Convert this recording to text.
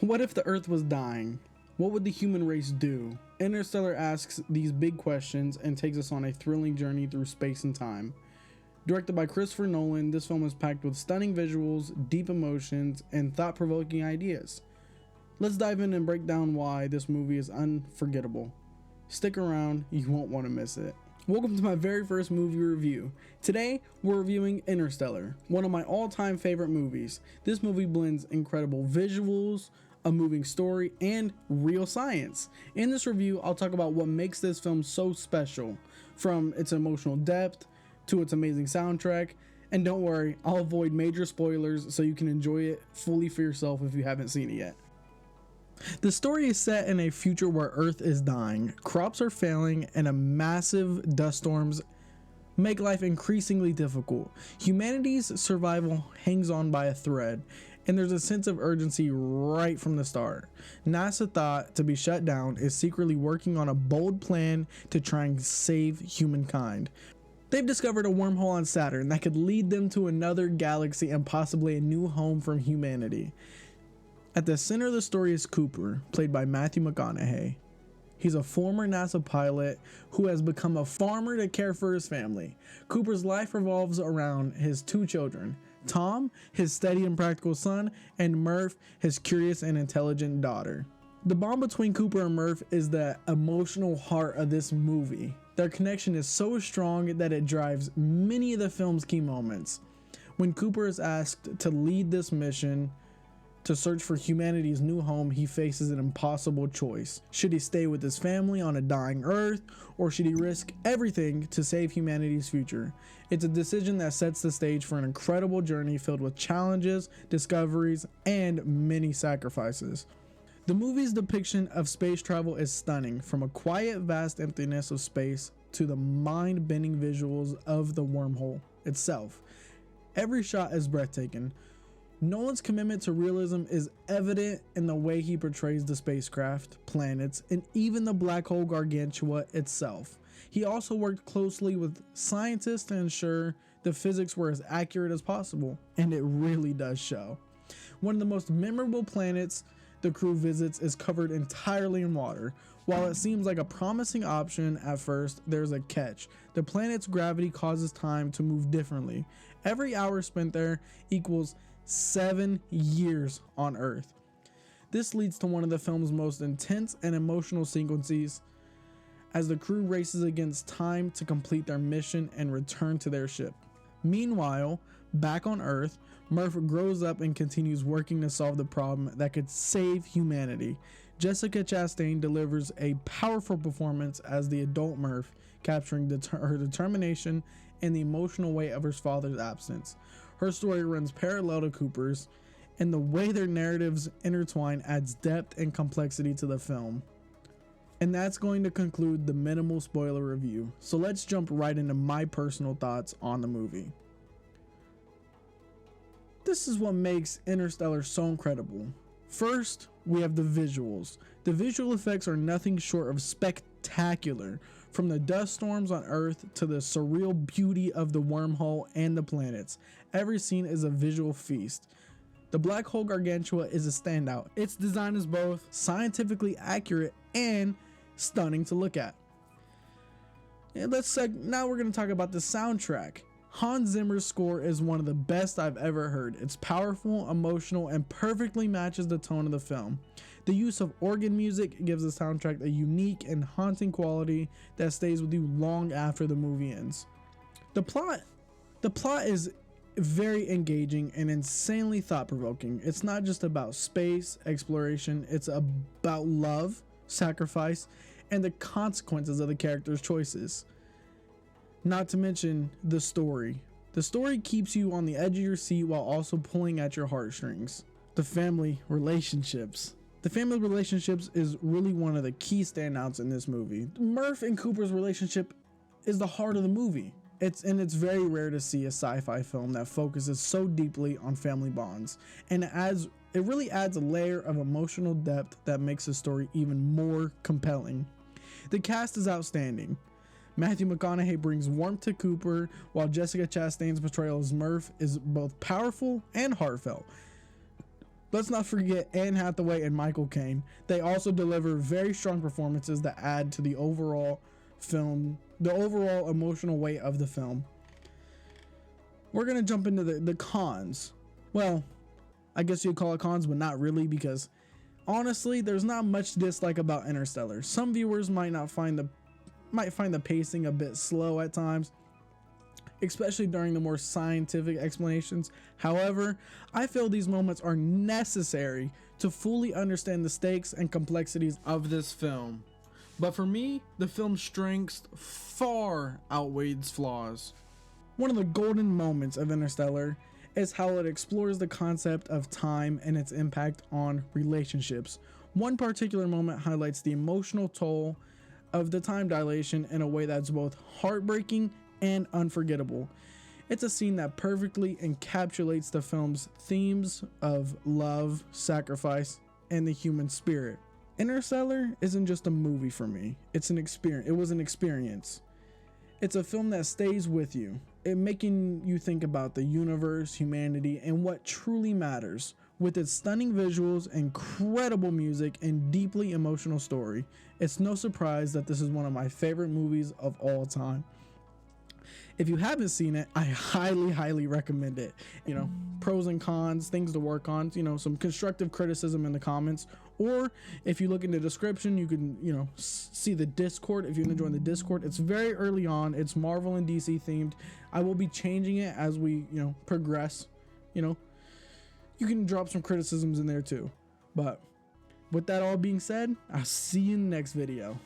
What if the Earth was dying? What would the human race do? Interstellar asks these big questions and takes us on a thrilling journey through space and time. Directed by Christopher Nolan, this film is packed with stunning visuals, deep emotions, and thought-provoking ideas. Let's dive in and break down why this movie is unforgettable. Stick around, you won't want to miss it. Welcome to my very first movie review. Today, we're reviewing Interstellar, one of my all-time favorite movies. This movie blends incredible visuals, a moving story, and real science. In this review, I'll talk about what makes this film so special, from its emotional depth to its amazing soundtrack. And don't worry, I'll avoid major spoilers so you can enjoy it fully for yourself if you haven't seen it yet. The story is set in a future where Earth is dying, crops are failing, and a massive dust storms make life increasingly difficult. Humanity's survival hangs on by a thread, and there's a sense of urgency right from the start. NASA, thought to be shut down, is secretly working on a bold plan to try and save humankind. They've discovered a wormhole on Saturn that could lead them to another galaxy and possibly a new home for humanity. At the center of the story is Cooper, played by Matthew McConaughey. He's a former NASA pilot who has become a farmer to care for his family. Cooper's life revolves around his two children, Tom, his steady and practical son, and Murph, his curious and intelligent daughter. The bond between Cooper and Murph is the emotional heart of this movie. Their connection is so strong that it drives many of the film's key moments. When Cooper is asked to lead this mission to search for humanity's new home, he faces an impossible choice. Should he stay with his family on a dying Earth, or should he risk everything to save humanity's future? It's a decision that sets the stage for an incredible journey filled with challenges, discoveries, and many sacrifices. The movie's depiction of space travel is stunning, from a quiet, vast emptiness of space to the mind-bending visuals of the wormhole itself. Every shot is breathtaking. Nolan's commitment to realism is evident in the way he portrays the spacecraft, planets, and even the black hole Gargantua itself. He also worked closely with scientists to ensure the physics were as accurate as possible, and it really does show. One of the most memorable planets the crew visits is covered entirely in water. While it seems like a promising option at first, there's a catch. The planet's gravity causes time to move differently. Every hour spent there equals 7 years on Earth. This leads to one of the film's most intense and emotional sequences as the crew races against time to complete their mission and return to their ship. Meanwhile, back on Earth, Murph grows up and continues working to solve the problem that could save humanity. Jessica Chastain delivers a powerful performance as the adult Murph, capturing her determination and the emotional weight of her father's absence. Her story runs parallel to Cooper's, and the way their narratives intertwine adds depth and complexity to the film. And that's going to conclude the minimal spoiler review. So let's jump right into my personal thoughts on the movie. This is what makes Interstellar so incredible. First, we have the visuals. The visual effects are nothing short of spectacular. From the dust storms on Earth to the surreal beauty of the wormhole and the planets, every scene is a visual feast. The black hole Gargantua is a standout. Its design is both scientifically accurate and stunning to look at. And now we're going to talk about the soundtrack. Hans Zimmer's score is one of the best I've ever heard. It's powerful, emotional, and perfectly matches the tone of the film. The use of organ music gives the soundtrack a unique and haunting quality that stays with you long after the movie ends. The plot is very engaging and insanely thought-provoking. It's not just about space exploration, it's about love, sacrifice, and the consequences of the characters' choices. Not to mention the story. The story keeps you on the edge of your seat while also pulling at your heartstrings. The family relationships. The family relationships is really one of the key standouts in this movie. Murph and Cooper's relationship is the heart of the movie. It's very rare to see a sci-fi film that focuses so deeply on family bonds, and it really adds a layer of emotional depth that makes the story even more compelling. The cast is outstanding. Matthew McConaughey brings warmth to Cooper, while Jessica Chastain's portrayal as Murph is both powerful and heartfelt. Let's not forget Anne Hathaway and Michael Caine. They also deliver very strong performances that add to the overall film, the overall emotional weight of the film. We're gonna jump into the cons. Well, I guess you'd call it cons, but not really, because honestly, there's not much to dislike about Interstellar. Some viewers might find the pacing a bit slow at times, especially during the more scientific explanations. However, I feel these moments are necessary to fully understand the stakes and complexities of this film. But for me, the film's strengths far outweigh its flaws. One of the golden moments of Interstellar is how it explores the concept of time and its impact on relationships. One particular moment highlights the emotional toll of the time dilation in a way that's both heartbreaking and unforgettable. It's a scene that perfectly encapsulates the film's themes of love, sacrifice, and the human spirit. Interstellar isn't just a movie for me. It's an experience. It was an experience. It's a film that stays with you, making you think about the universe, humanity, and what truly matters. With its stunning visuals, incredible music, and deeply emotional story, it's no surprise that this is one of my favorite movies of all time. If you haven't seen it, I highly recommend it. You know, pros and cons, things to work on, you know, some constructive criticism in the comments, or if you look in the description, you can, you know, see the Discord. If you want to join the Discord, it's very early on. It's Marvel and DC themed. I will be changing it as we, you know, progress. You know, you can drop some criticisms in there too. But with that all being said, I'll see you in the next video.